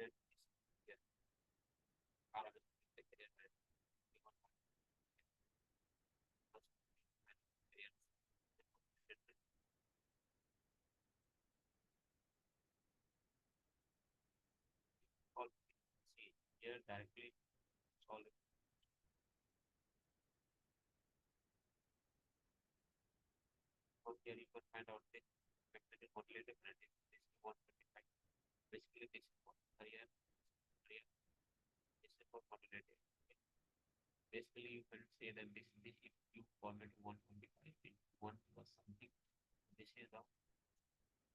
Well, yeah, all of us take career path. We want to first career different. All see here directly solve it. From here you can find out the expected totally different. This is what basically this is what career is for motivated. Basically you can say that this if you format 125 if you want was something this is the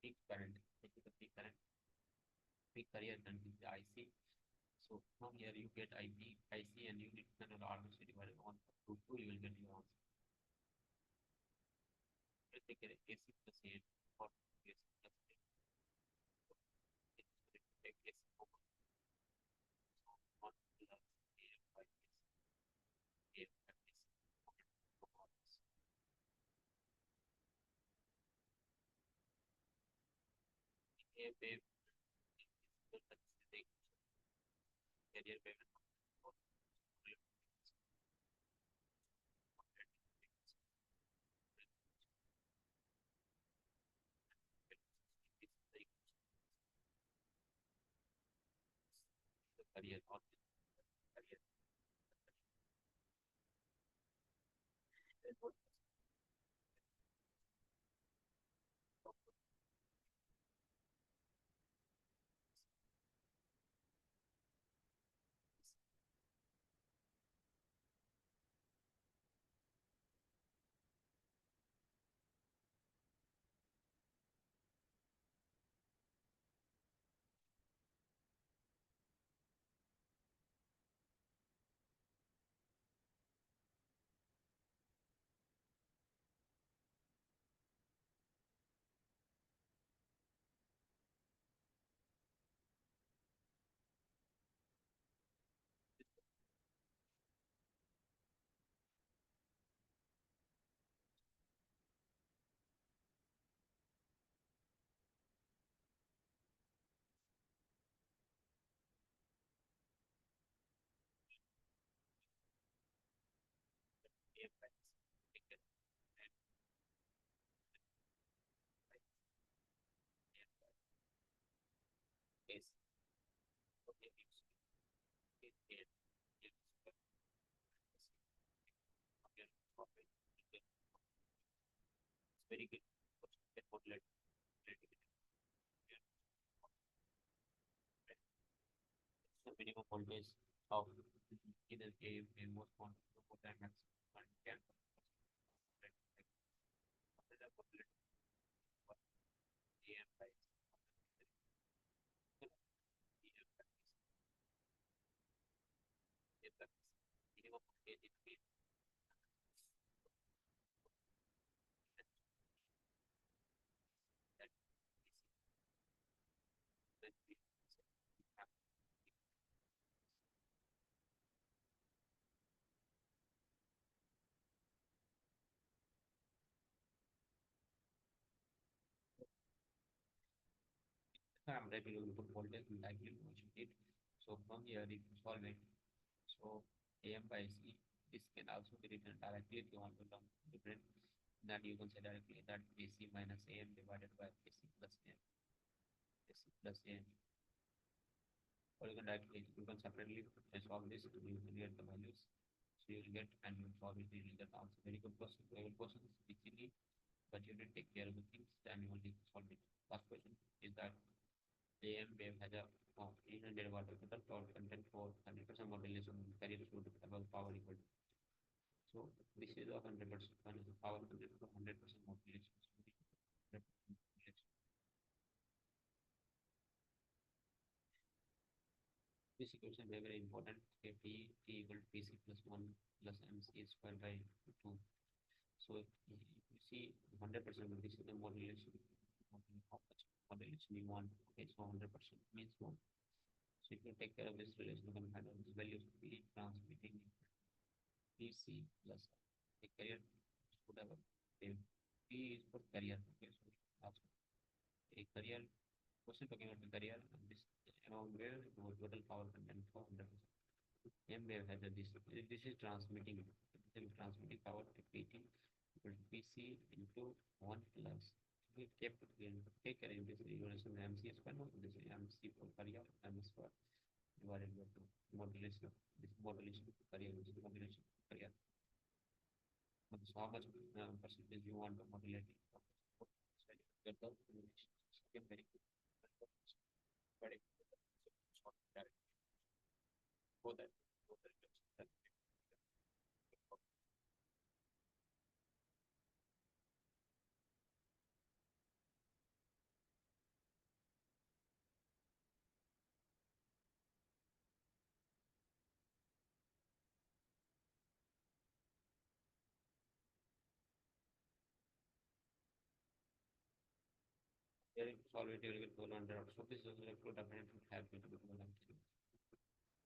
peak current. This is the peak career current is the IC. So from here you get IC and you get another almost divided on to 2 you will get your answer. You take AC plus A or AC plus A. So it's going to take AC over. So 1 plus A by AC. A by AC. A wave is the career wave the career or career A by AC. Yes. Okay. It's very good. Get what let it the minimum voltage of either a most time and can AM by minimum voltage in the that is the I'm writing a good voltage likely motion it. So from here if you solve it, so AM by C, this can also be written directly if you want to come different. Then you can say directly that AC minus AM divided by AC plus AM. AC plus AM. Or you can directly you can separately solve this to you can get the values. So you will get and you solve it, you will get answer. Very good question. Very good question is easily, but you need to take care of the things and you only solve it. Last question is that AM wave has a 800 watt total power content for 100% modulation carrier should above power equal. So this is a 100% power content for 100% modulation. This equation is very important. T equal to PC plus 1 plus MC squared by 2. So if you see 100% of this is the modulation. How much modulation you want? Okay, so 100% means 1. So if you take care of this relation, you can find out this value of P transmitting PC plus a carrier should have a P is for carrier. Okay, so also a carrier question talking about the carrier and this where total power content 400%. M-wave has a this is transmitting power to PT equal to PC into 1 plus. We kept take care in this equation MC square, no, this is MC for area, M square divided by 2. Modulation, this modulation area, this is modulation area. So how much percentage you want to modulate it? Get the modulation. Okay, very good. Very good. Go there. Go there. Solve it, you will go under. So this is like to definitely help you to become an